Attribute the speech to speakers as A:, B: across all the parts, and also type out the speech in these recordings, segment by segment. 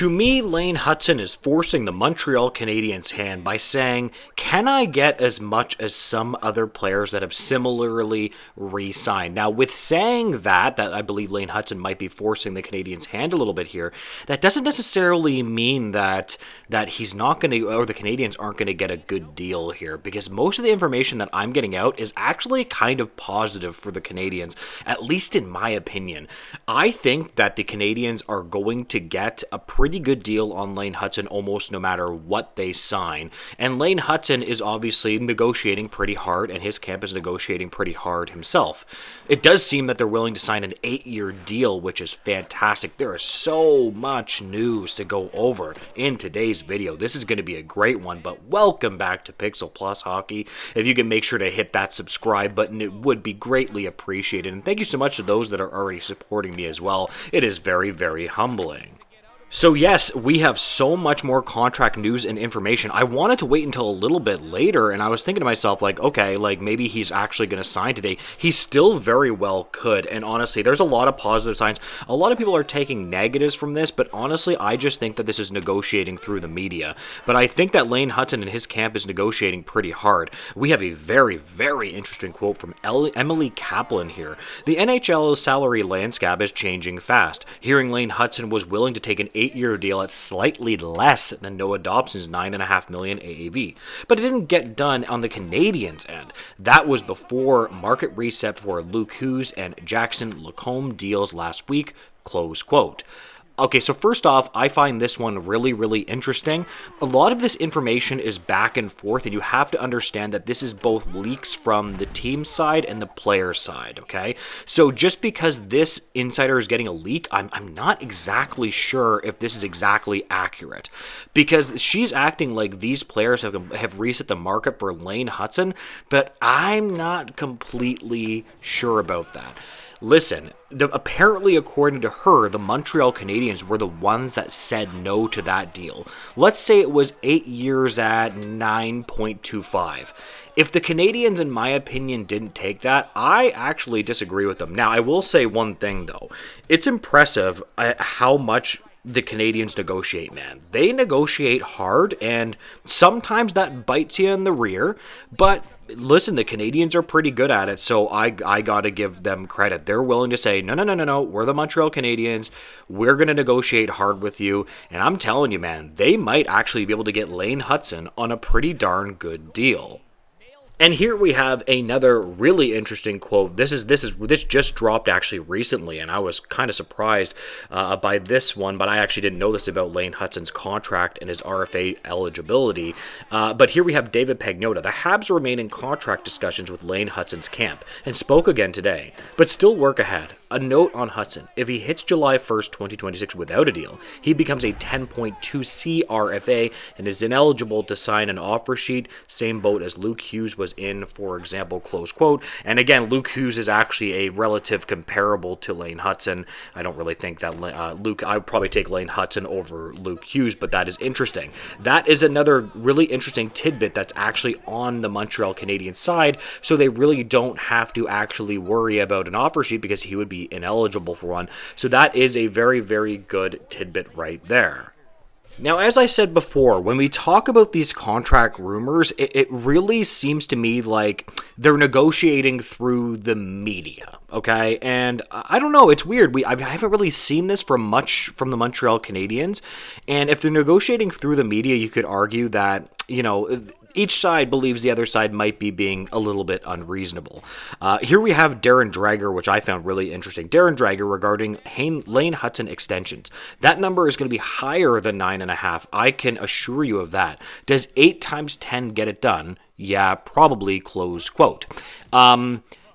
A: To me, Lane Hutson is forcing the Montreal Canadiens' hand by saying, can I get as much as some other players that have similarly re-signed? Now, with saying that I believe Lane Hutson might be forcing the Canadiens' hand a little bit here, that doesn't necessarily mean that he's not going to, or the Canadiens aren't going to get a good deal here, because most of the information that I'm getting out is actually kind of positive for the Canadiens, at least in my opinion. I think that the Canadiens are going to get a pretty good deal on Lane Hutson almost no matter what they sign. And Lane Hutson is obviously negotiating pretty hard, and his camp is negotiating pretty hard himself. It does seem that they're willing to sign an 8-year deal, which is fantastic. There is so much news to go over in today's video. This is going to be a great one, but welcome back to Pixel Plus Hockey. If you can make sure to hit that subscribe button, it would be greatly appreciated. And thank you so much to those that are already supporting me as well. It is very, very humbling. So yes, we have so much more contract news and information. I wanted to wait until a little bit later, and I was thinking to myself, like, okay, like maybe he's actually going to sign today. He still very well could, and honestly, there's a lot of positive signs. A lot of people are taking negatives from this, but honestly, I just think that this is negotiating through the media. But I think that Lane Hutson and his camp is negotiating pretty hard. We have a very, very interesting quote from Emily Kaplan here. The NHL salary landscape is changing fast. Hearing Lane Hutson was willing to take an 8-year deal at slightly less than Noah Dobson's $9.5 million AAV. But it didn't get done on the Canadiens' end. That was before market reset for Luke Hughes and Jackson Lacombe deals last week, close quote. Okay, so first off, I find this one really, really interesting. A lot of this information is back and forth, and you have to understand that this is both leaks from the team side and the player side, okay? So just because this insider is getting a leak, I'm not exactly sure if this is exactly accurate. Because she's acting like these players have reset the market for Lane Hutson, but I'm not completely sure about that. Listen, apparently, according to her, the Montreal Canadiens were the ones that said no to that deal. Let's say it was 8 years at 9.25. If the Canadiens, in my opinion, didn't take that, I actually disagree with them. Now, I will say one thing, though. It's impressive how much the Canadiens negotiate, man. They negotiate hard, and sometimes that bites you in the rear, but listen, the Canadiens are pretty good at it, so I got to give them credit. They're willing to say, no, we're the Montreal Canadiens. We're going to negotiate hard with you, and I'm telling you, man, they might actually be able to get Lane Hutson on a pretty darn good deal. And here we have another really interesting quote. This just dropped actually recently, and I was kind of surprised by this one, but I actually didn't know this about Lane Hutson's contract and his RFA eligibility. But here we have David Pagnotta. The Habs remain in contract discussions with Lane Hutson's camp and spoke again today, but still work ahead. A note on Hutson: if he hits July 1st, 2026 without a deal, he becomes a 10.2C RFA and is ineligible to sign an offer sheet. Same boat as Luke Hughes was in, for example, close quote. And again, Luke Hughes is actually a relative comparable to Lane Hutson. I don't really think that I would probably take Lane Hutson over Luke Hughes, but that is interesting. That is another really interesting tidbit that's actually on the Montreal Canadiens side, so they really don't have to actually worry about an offer sheet because he would be ineligible for one. So that is a very, very good tidbit right there. Now, as I said before, when we talk about these contract rumors, it really seems to me like they're negotiating through the media, okay? And I don't know, it's weird. I haven't really seen this from much from the Montreal Canadiens, and if they're negotiating through the media, you could argue that, each side believes the other side might be being a little bit unreasonable. Here we have Darren Dreger, which I found really interesting. Darren Dreger regarding Lane Hutson extensions. That number is going to be higher than 9.5. I can assure you of that. Does 8 times 10 get it done? Yeah, probably, close quote.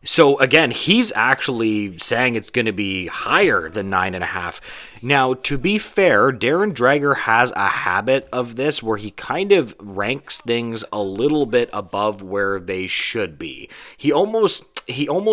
A: So again, he's actually saying it's going to be higher than 9.5. Now, to be fair, Darren Dreger has a habit of this where he kind of ranks things a little bit above where they should be. He almost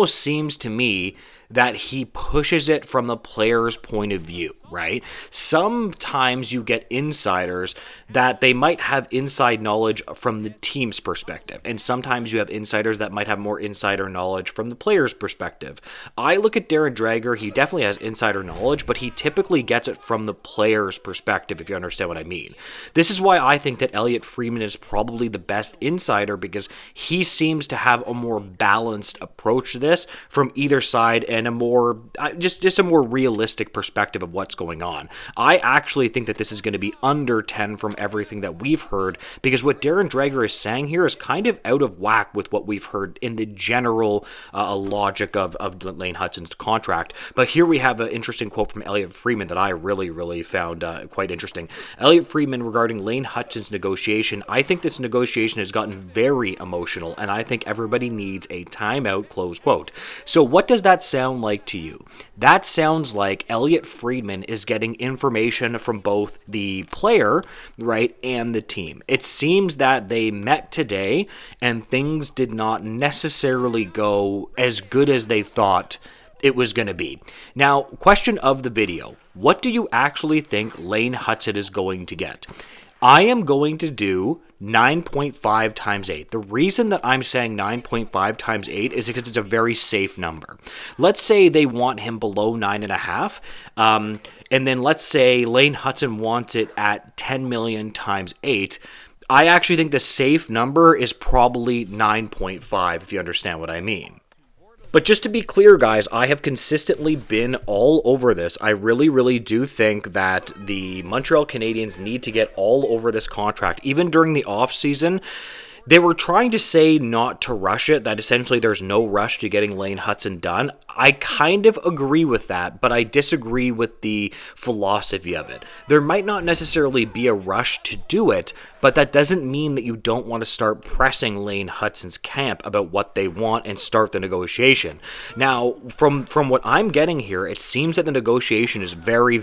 A: seems to me that he pushes it from the player's point of view, right? Sometimes you get insiders that they might have inside knowledge from the team's perspective, and sometimes you have insiders that might have more insider knowledge from the player's perspective. I look at Darren Dreger, he definitely has insider knowledge, but he typically gets it from the player's perspective, if you understand what I mean. This is why I think that Elliotte Friedman is probably the best insider, because he seems to have a more balanced approach to this from either side, and a more just a more realistic perspective of what's going on. I actually think that this is going to be under 10 from everything that we've heard, because what Darren Dreger is saying here is kind of out of whack with what we've heard in the general logic of Lane Hutson's contract. But here we have an interesting quote from Elliotte Friedman that I really found quite interesting. Elliotte Friedman regarding Lane Hutson's negotiation: I think this negotiation has gotten very emotional, and I think everybody needs a timeout, close quote. So what does that sound like to you? That sounds like Elliotte Friedman is getting information from both the player, right, and the team. It seems that they met today and things did not necessarily go as good as they thought it was going to be. Now, question of the video: what do you actually think Lane Hutson is going to get? I am going to do 9.5 times 8. The reason that I'm saying 9.5 times 8 is because it's a very safe number. Let's say they want him below 9.5, and then let's say Lane Hutson wants it at 10 million times 8. I actually think the safe number is probably 9.5, if you understand what I mean. But just to be clear, guys, I have consistently been all over this. I really do think that the Montreal Canadiens need to get all over this contract. Even during the offseason, they were trying to say not to rush it, that essentially there's no rush to getting Lane Hutson done. I kind of agree with that, but I disagree with the philosophy of it. There might not necessarily be a rush to do it, but that doesn't mean that you don't want to start pressing Lane Hutson's camp about what they want and start the negotiation. Now, from what I'm getting here, it seems that the negotiation is very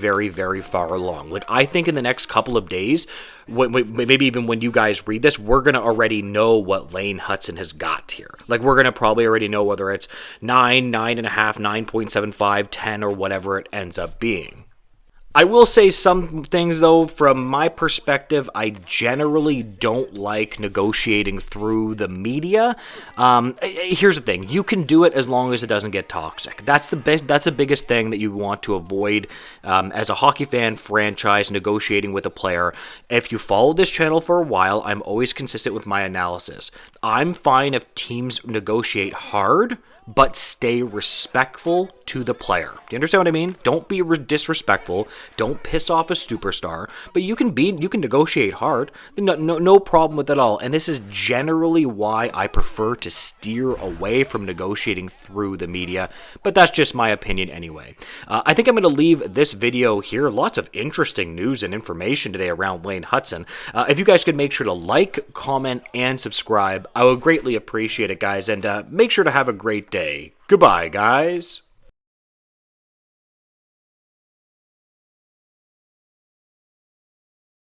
A: far along. Like, I think in the next couple of days, maybe even when you guys read this, we're going to already know what Lane Hutson has got here. Like, we're going to probably already know whether it's 9, 9.5, 9.75, 10, or whatever it ends up being. I will say some things, though. From my perspective, I generally don't like negotiating through the media. Here's the thing. You can do it as long as it doesn't get toxic. That's the biggest thing that you want to avoid as a hockey fan franchise negotiating with a player. If you follow this channel for a while, I'm always consistent with my analysis. I'm fine if teams negotiate hard, but stay respectful to the player. Do you understand what I mean? Don't be disrespectful. Don't piss off a superstar. But you can negotiate hard. No problem with that at all. And this is generally why I prefer to steer away from negotiating through the media. But that's just my opinion anyway. I think I'm going to leave this video here. Lots of interesting news and information today around Lane Hutson. If you guys could make sure to like, comment, and subscribe, I would greatly appreciate it, guys. And make sure to have a great day. Goodbye, guys.